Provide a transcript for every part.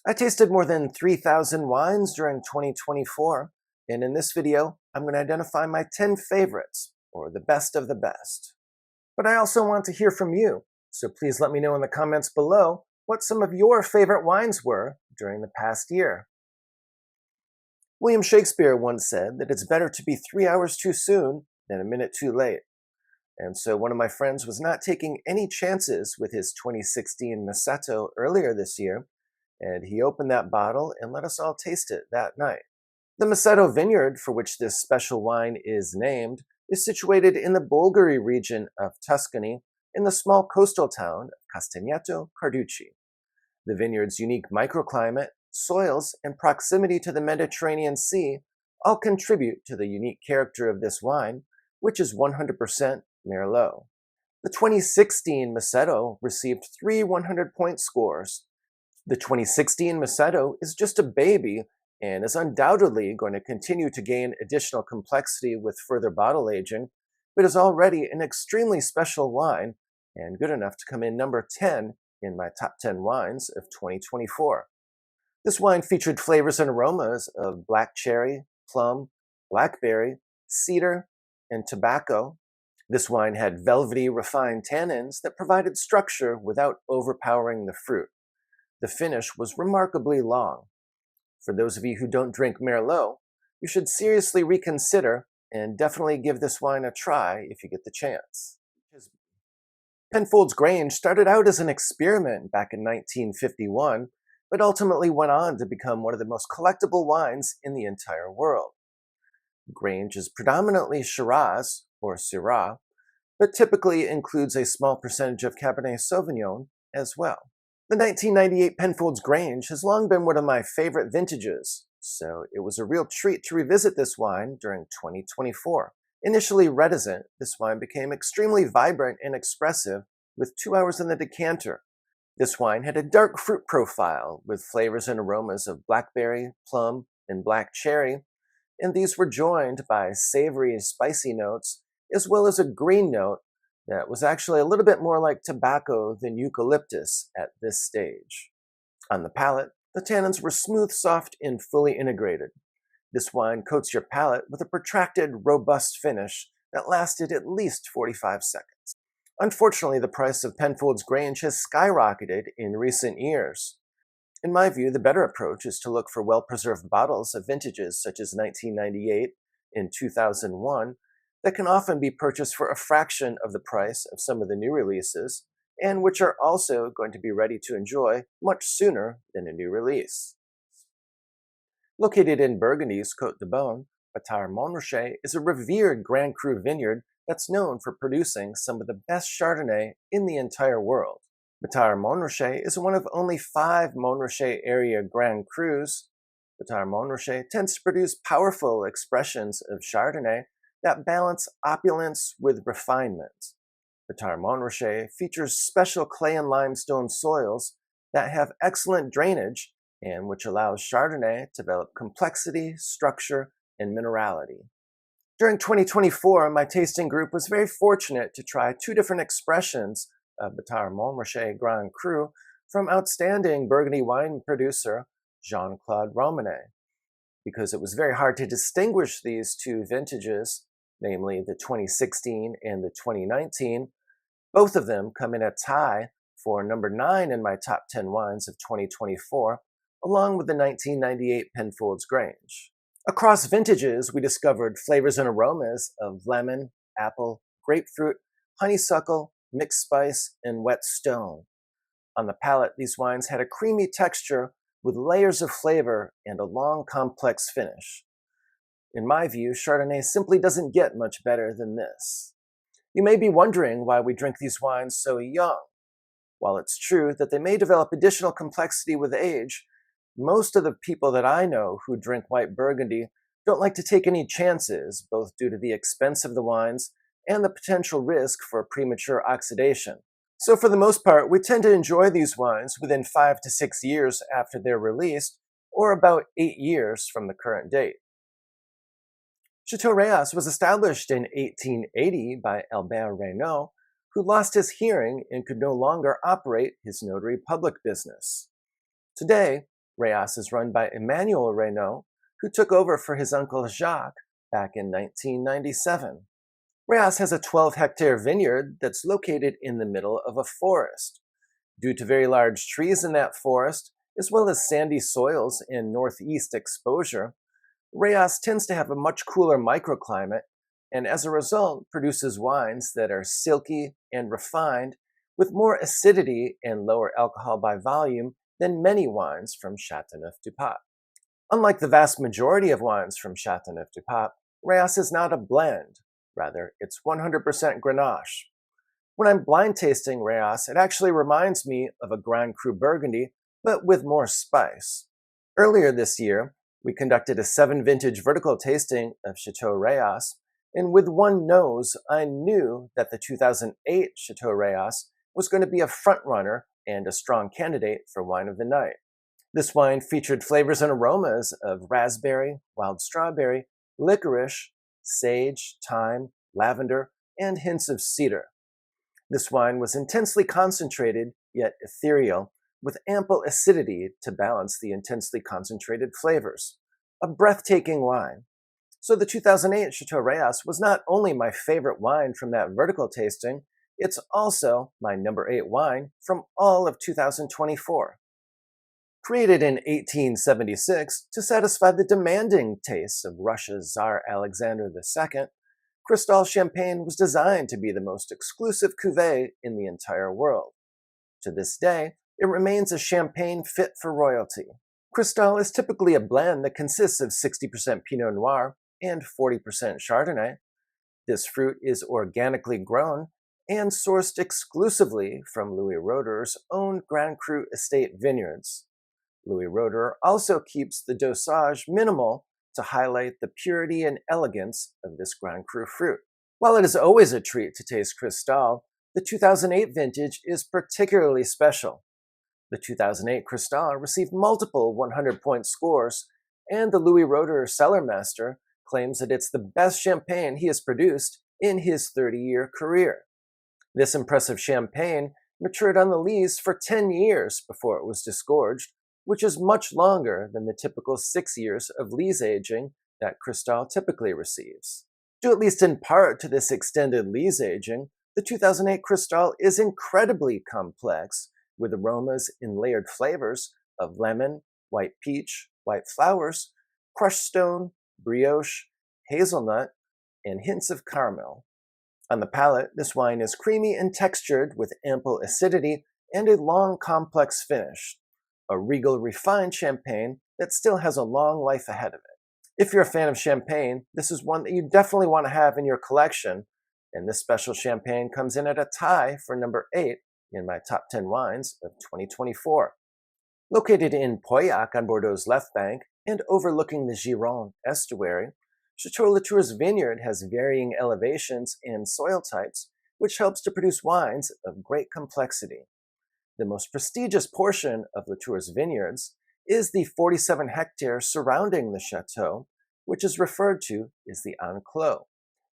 I tasted more than 3,000 wines during 2024, and in this video, I'm going to identify my 10 favorites, or the best of the best. But I also want to hear from you, so please let me know in the comments below what some of your favorite wines were during the past year. William Shakespeare once said that it's better to be 3 hours too soon than a minute too late. And so one of my friends was not taking any chances with his 2016 Moscato earlier this year, and he opened that bottle and let us all taste it that night. The Moscato vineyard, for which this special wine is named, is situated in the Bolgheri region of Tuscany in the small coastal town of Castagneto Carducci. The vineyard's unique microclimate, soils, and proximity to the Mediterranean Sea all contribute to the unique character of this wine, which is 100% Merlot. The 2016 Moscato received 3 100-point scores. The 2016 Moscato is just a baby and is undoubtedly going to continue to gain additional complexity with further bottle aging, but is already an extremely special wine and good enough to come in number 10 in my top 10 wines of 2024. This wine featured flavors and aromas of black cherry, plum, blackberry, cedar, and tobacco. This wine had velvety, refined tannins that provided structure without overpowering the fruit. The finish was remarkably long. For those of you who don't drink Merlot, you should seriously reconsider and definitely give this wine a try if you get the chance. Penfolds Grange started out as an experiment back in 1951, but ultimately went on to become one of the most collectible wines in the entire world. Grange is predominantly Shiraz, or Syrah, but typically includes a small percentage of Cabernet Sauvignon as well. The 1998 Penfolds Grange has long been one of my favorite vintages, so it was a real treat to revisit this wine during 2024. Initially reticent, this wine became extremely vibrant and expressive with 2 hours in the decanter. This wine had a dark fruit profile with flavors and aromas of blackberry, plum, and black cherry, and these were joined by savory and spicy notes, as well as a green note that was actually a little bit more like tobacco than eucalyptus at this stage. On the palate, the tannins were smooth, soft, and fully integrated. This wine coats your palate with a protracted, robust finish that lasted at least 45 seconds. Unfortunately, the price of Penfolds Grange has skyrocketed in recent years. In my view, the better approach is to look for well-preserved bottles of vintages such as 1998 and 2001 that can often be purchased for a fraction of the price of some of the new releases, and which are also going to be ready to enjoy much sooner than a new release. Located in Burgundy's Côte de Beaune, Batard Montrachet is a revered Grand Cru vineyard that's known for producing some of the best Chardonnay in the entire world. Batard Montrachet is one of only 5 Montrachet area Grand Crus. Batard Montrachet tends to produce powerful expressions of Chardonnay that balance opulence with refinement. Batard Montrachet features special clay and limestone soils that have excellent drainage and which allows Chardonnay to develop complexity, structure, and minerality. During 2024, my tasting group was very fortunate to try 2 different expressions of Batard Montrachet Grand Cru from outstanding Burgundy wine producer Jean-Claude Romanée. Because it was very hard to distinguish these 2 vintages, namely the 2016 and the 2019, both of them come in a tie for number 9 in my top 10 wines of 2024, along with the 1998 Penfolds Grange. Across vintages, we discovered flavors and aromas of lemon, apple, grapefruit, honeysuckle, mixed spice, and wet stone. On the palate, these wines had a creamy texture with layers of flavor and a long, complex finish. In my view, Chardonnay simply doesn't get much better than this. You may be wondering why we drink these wines so young. While it's true that they may develop additional complexity with age, most of the people that I know who drink white Burgundy don't like to take any chances, both due to the expense of the wines and the potential risk for premature oxidation. So for the most part, we tend to enjoy these wines within 5 to 6 years after they're released, or about 8 years from the current date. Chateau Reyas was established in 1880 by Albert Reynaud, who lost his hearing and could no longer operate his notary public business. Today, Reyas is run by Emmanuel Reynaud, who took over for his uncle Jacques back in 1997. Reyas has a 12-hectare vineyard that's located in the middle of a forest. Due to very large trees in that forest, as well as sandy soils and northeast exposure, Reyas tends to have a much cooler microclimate, and as a result produces wines that are silky and refined with more acidity and lower alcohol by volume than many wines from Châteauneuf-du-Pape. Unlike the vast majority of wines from Châteauneuf-du-Pape, Reyas is not a blend. Rather, it's 100% Grenache. When I'm blind tasting Reyas, it actually reminds me of a Grand Cru Burgundy, but with more spice. Earlier this year, we conducted a 7-vintage vertical tasting of Chateau Reyas, and with one nose, I knew that the 2008 Chateau Reyas was going to be a front-runner and a strong candidate for wine of the night. This wine featured flavors and aromas of raspberry, wild strawberry, licorice, sage, thyme, lavender, and hints of cedar. This wine was intensely concentrated, yet ethereal, with ample acidity to balance the intensely concentrated flavors. A breathtaking wine. So the 2008 Chateau Reyas was not only my favorite wine from that vertical tasting, it's also my number 8 wine from all of 2024. Created in 1876 to satisfy the demanding tastes of Russia's Tsar Alexander II, Cristal Champagne was designed to be the most exclusive cuvée in the entire world. To this day, it remains a champagne fit for royalty. Cristal is typically a blend that consists of 60% Pinot Noir and 40% Chardonnay. This fruit is organically grown and sourced exclusively from Louis Roeder's own Grand Cru estate vineyards. Louis Roeder also keeps the dosage minimal to highlight the purity and elegance of this Grand Cru fruit. While it is always a treat to taste Cristal, the 2008 vintage is particularly special. The 2008 Cristal received multiple 100-point scores, and the Louis Roeder Cellar Master claims that it's the best champagne he has produced in his 30-year career. This impressive champagne matured on the lees for 10 years before it was disgorged, which is much longer than the typical 6 years of lees aging that Cristal typically receives. Due at least in part to this extended lees aging, the 2008 Cristal is incredibly complex, with aromas and layered flavors of lemon, white peach, white flowers, crushed stone, brioche, hazelnut, and hints of caramel. On the palate, this wine is creamy and textured with ample acidity and a long, complex finish. A regal, refined champagne that still has a long life ahead of it. If you're a fan of champagne, this is one that you definitely want to have in your collection, and this special champagne comes in at a tie for number 8 in my top 10 wines of 2024. Located in Pauillac on Bordeaux's left bank and overlooking the Gironde estuary, Chateau Latour's vineyard has varying elevations and soil types, which helps to produce wines of great complexity. The most prestigious portion of Latour's vineyards is the 47 hectares surrounding the chateau, which is referred to as the enclos.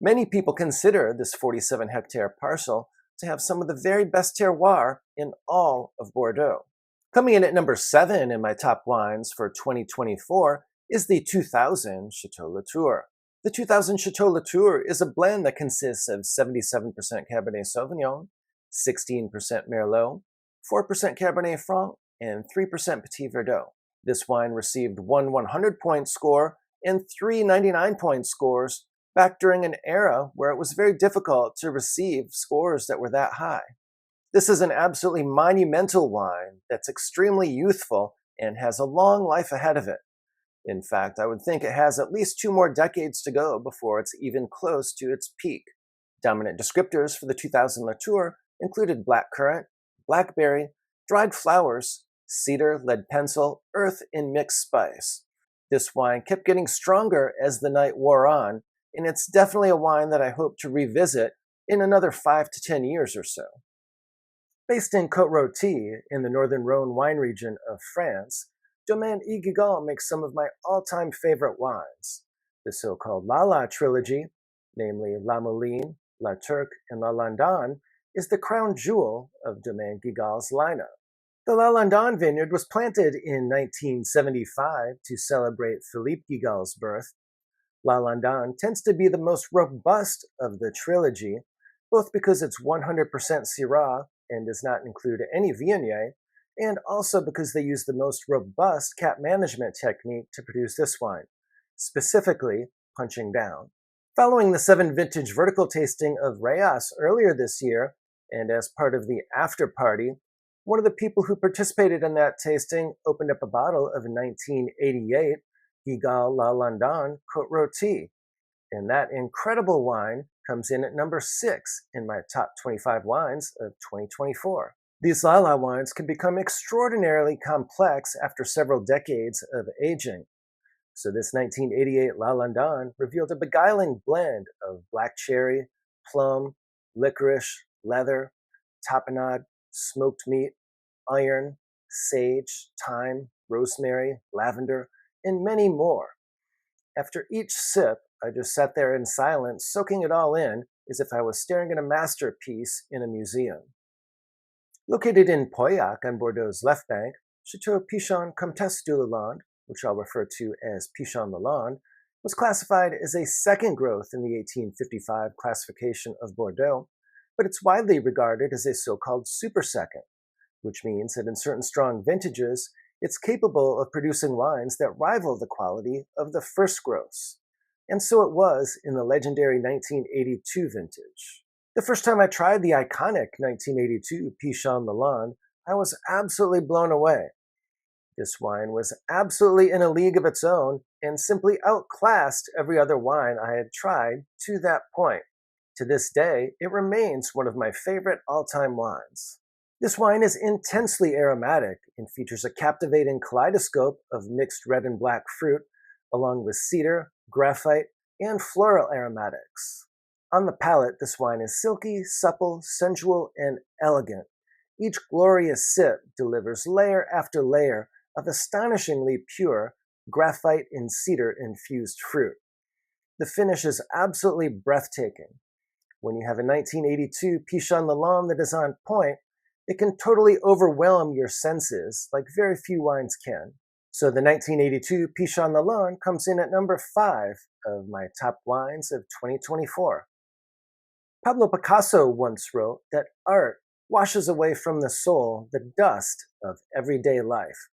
Many people consider this 47-hectare parcel to have some of the very best terroir in all of Bordeaux. Coming in at number 7 in my top wines for 2024 is the 2000 Chateau Latour. The 2000 Chateau Latour is a blend that consists of 77% Cabernet Sauvignon, 16% Merlot, 4% Cabernet Franc, and 3% Petit Verdot. This wine received one 100-point score and 3 99-point scores back during an era where it was very difficult to receive scores that were that high. This is an absolutely monumental wine that's extremely youthful and has a long life ahead of it. In fact, I would think it has at least 2 more decades to go before it's even close to its peak. Dominant descriptors for the 2000 Latour included blackcurrant, blackberry, dried flowers, cedar, lead pencil, earth, and mixed spice. This wine kept getting stronger as the night wore on, and it's definitely a wine that I hope to revisit in another 5 to 10 years or so. Based in Côte-Rôtie in the northern Rhône wine region of France, Domaine Guigal makes some of my all-time favorite wines. The so-called Lala trilogy, namely La Moline, La Turque, and La Landonne, is the crown jewel of Domaine Guigal's lineup. The Lalandon vineyard was planted in 1975 to celebrate Philippe Guigal's birth. Lalandon tends to be the most robust of the trilogy, both because it's 100% Syrah and does not include any Viognier, and also because they use the most robust cap management technique to produce this wine, specifically punching down. Following the 7 vintage vertical tasting of Reyes earlier this year, and as part of the after party, one of the people who participated in that tasting opened up a bottle of 1988 Guigal Lalandon Côte Rôtie, and that incredible wine comes in at number 6 in my top 25 wines of 2024. These Lala wines can become extraordinarily complex after several decades of aging. So this 1988 Lalandon revealed a beguiling blend of black cherry, plum, licorice, leather, tapenade, smoked meat, iron, sage, thyme, rosemary, lavender, and many more. After each sip, I just sat there in silence, soaking it all in as if I was staring at a masterpiece in a museum. Located in Pauillac on Bordeaux's left bank, Chateau Pichon Comtesse de Lalande, which I'll refer to as Pichon Lalande, was classified as a second growth in the 1855 classification of Bordeaux, but it's widely regarded as a so-called super second, which means that in certain strong vintages, it's capable of producing wines that rival the quality of the first growths. And so it was in the legendary 1982 vintage. The first time I tried the iconic 1982 Pichon Lalande, I was absolutely blown away. This wine was absolutely in a league of its own and simply outclassed every other wine I had tried to that point. To this day, it remains one of my favorite all-time wines. This wine is intensely aromatic and features a captivating kaleidoscope of mixed red and black fruit, along with cedar, graphite, and floral aromatics. On the palate, this wine is silky, supple, sensual, and elegant. Each glorious sip delivers layer after layer of astonishingly pure graphite and cedar-infused fruit. The finish is absolutely breathtaking. When you have a 1982 Pichon Lalande that is on point, it can totally overwhelm your senses like very few wines can. So the 1982 Pichon Lalande comes in at number 5 of my top wines of 2024. Pablo Picasso once wrote that art washes away from the soul the dust of everyday life.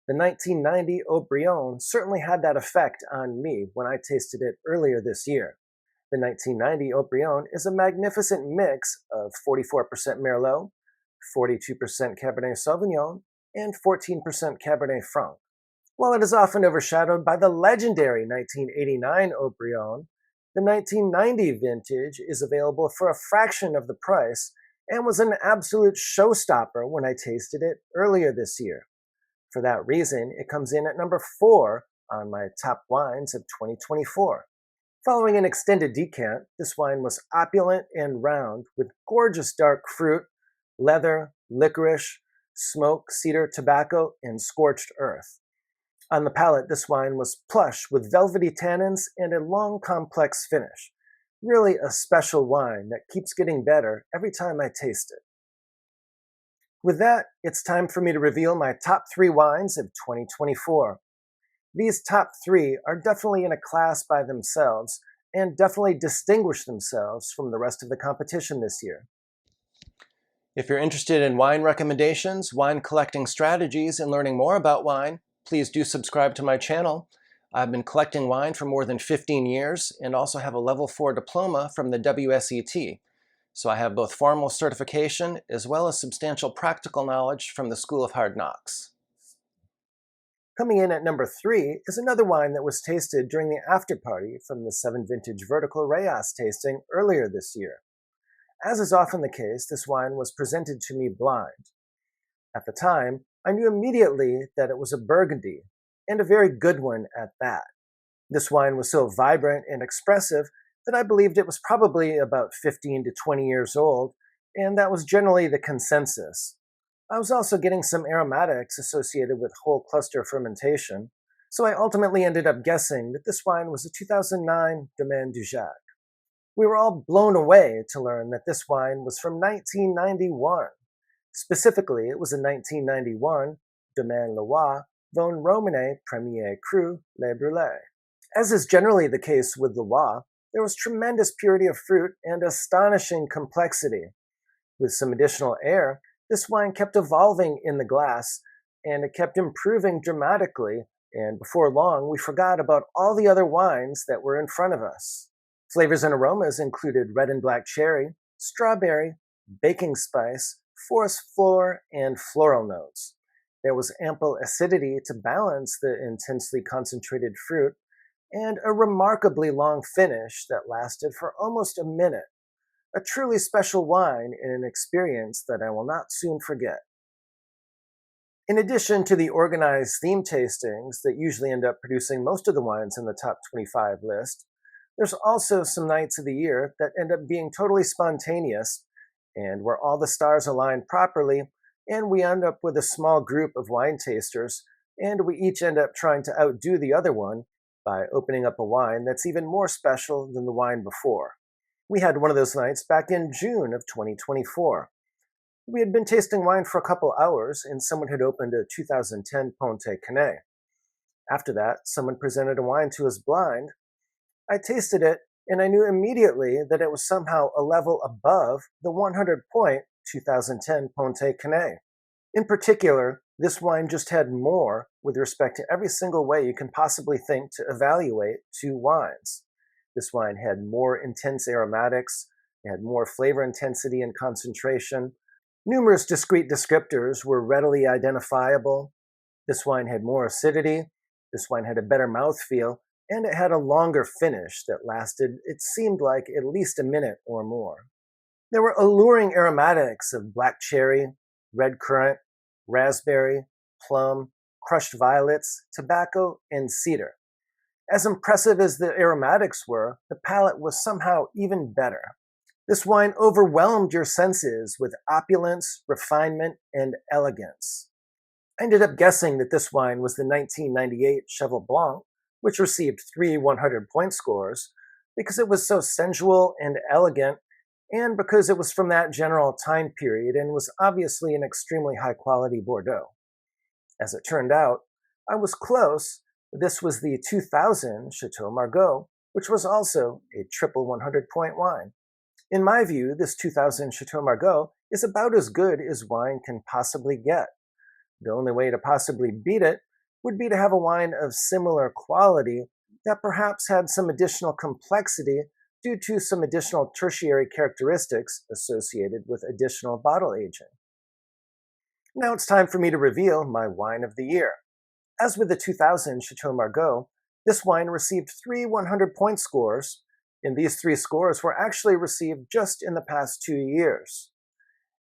The 1990 Haut-Brion certainly had that effect on me when I tasted it earlier this year. The 1990 Haut-Brion is a magnificent mix of 44% Merlot, 42% Cabernet Sauvignon, and 14% Cabernet Franc. While it is often overshadowed by the legendary 1989 Haut-Brion, the 1990 vintage is available for a fraction of the price and was an absolute showstopper when I tasted it earlier this year. For that reason, it comes in at number 4 on my top wines of 2024. Following an extended decant, this wine was opulent and round with gorgeous dark fruit, leather, licorice, smoke, cedar, tobacco, and scorched earth. On the palate, this wine was plush with velvety tannins and a long, complex finish. Really a special wine that keeps getting better every time I taste it. With that, it's time for me to reveal my top 3 wines of 2024. These top 3 are definitely in a class by themselves and definitely distinguish themselves from the rest of the competition this year. If you're interested in wine recommendations, wine collecting strategies, and learning more about wine, please do subscribe to my channel. I've been collecting wine for more than 15 years and also have a level 4 diploma from the WSET. So I have both formal certification as well as substantial practical knowledge from the School of Hard Knocks. Coming in at number 3 is another wine that was tasted during the after party from the 7 vintage vertical Reyes tasting earlier this year. As is often the case, this wine was presented to me blind. At the time, I knew immediately that it was a Burgundy, and a very good one at that. This wine was so vibrant and expressive that I believed it was probably about 15 to 20 years old, and that was generally the consensus. I was also getting some aromatics associated with whole cluster fermentation, so I ultimately ended up guessing that this wine was a 2009 Domaine du Jacques. We were all blown away to learn that this wine was from 1991, Specifically, it was a 1991 Domaine Leroy von Romane Premier Cru Le Brûlé. As is generally the case with Leroy, there was tremendous purity of fruit and astonishing complexity. With some additional air, this wine kept evolving in the glass, and it kept improving dramatically, and before long, we forgot about all the other wines that were in front of us. Flavors and aromas included red and black cherry, strawberry, baking spice, forest floor, and floral notes. There was ample acidity to balance the intensely concentrated fruit, and a remarkably long finish that lasted for almost a minute. A truly special wine and an experience that I will not soon forget. In addition to the organized theme tastings that usually end up producing most of the wines in the top 25 list, there's also some nights of the year that end up being totally spontaneous and where all the stars align properly, and we end up with a small group of wine tasters, and we each end up trying to outdo the other one by opening up a wine that's even more special than the wine before. We had one of those nights back in June of 2024. We had been tasting wine for a couple hours, and someone had opened a 2010 Ponte Canet. After that, someone presented a wine to us blind. I tasted it, and I knew immediately that it was somehow a level above the 100-point 2010 Ponte Canet. In particular, this wine just had more with respect to every single way you can possibly think to evaluate two wines. This wine had more intense aromatics, it had more flavor intensity and concentration. Numerous discrete descriptors were readily identifiable. This wine had more acidity, this wine had a better mouthfeel, and it had a longer finish that lasted, it seemed like, at least a minute or more. There were alluring aromatics of black cherry, red currant, raspberry, plum, crushed violets, tobacco, and cedar. As impressive as the aromatics were, the palate was somehow even better. This wine overwhelmed your senses with opulence, refinement, and elegance. I ended up guessing that this wine was the 1998 Cheval Blanc, which received 3 100-point scores, because it was so sensual and elegant, and because it was from that general time period and was obviously an extremely high-quality Bordeaux. As it turned out, I was close. This was the 2000 Chateau Margaux, which was also a triple 100-point wine. In my view, this 2000 Chateau Margaux is about as good as wine can possibly get. The only way to possibly beat it would be to have a wine of similar quality that perhaps had some additional complexity due to some additional tertiary characteristics associated with additional bottle aging. Now it's time for me to reveal my wine of the year. As with the 2000 Chateau Margaux, this wine received 3 100-point scores, and these 3 scores were actually received just in the past 2 years.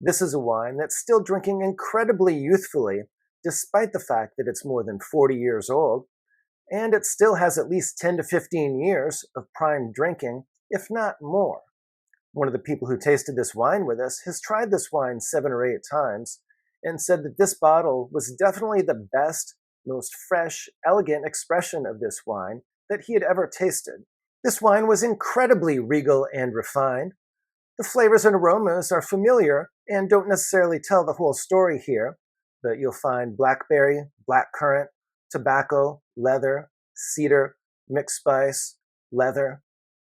This is a wine that's still drinking incredibly youthfully, despite the fact that it's more than 40 years old, and it still has at least 10 to 15 years of prime drinking, if not more. One of the people who tasted this wine with us has tried this wine 7 or 8 times and said that this bottle was definitely the best, most fresh, elegant expression of this wine that he had ever tasted. This wine was incredibly regal and refined. The flavors and aromas are familiar and don't necessarily tell the whole story here, but you'll find blackberry, black currant, tobacco, leather, cedar, mixed spice, leather,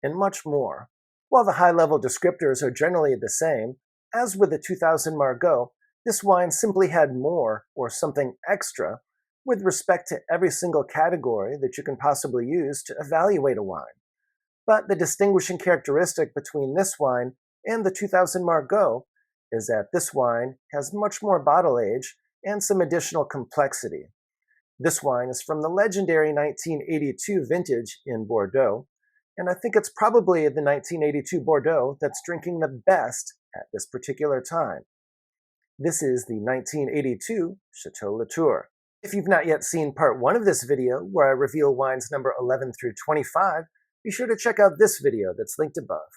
and much more. While the high-level descriptors are generally the same, as with the 2000 Margaux, this wine simply had more, or something extra, with respect to every single category that you can possibly use to evaluate a wine. But the distinguishing characteristic between this wine and the 2000 Margaux is that this wine has much more bottle age and some additional complexity. This wine is from the legendary 1982 vintage in Bordeaux, and I think it's probably the 1982 Bordeaux that's drinking the best at this particular time. This is the 1982 Chateau Latour. If you've not yet seen part 1 of this video, where I reveal wines number 11 through 25, be sure to check out this video that's linked above.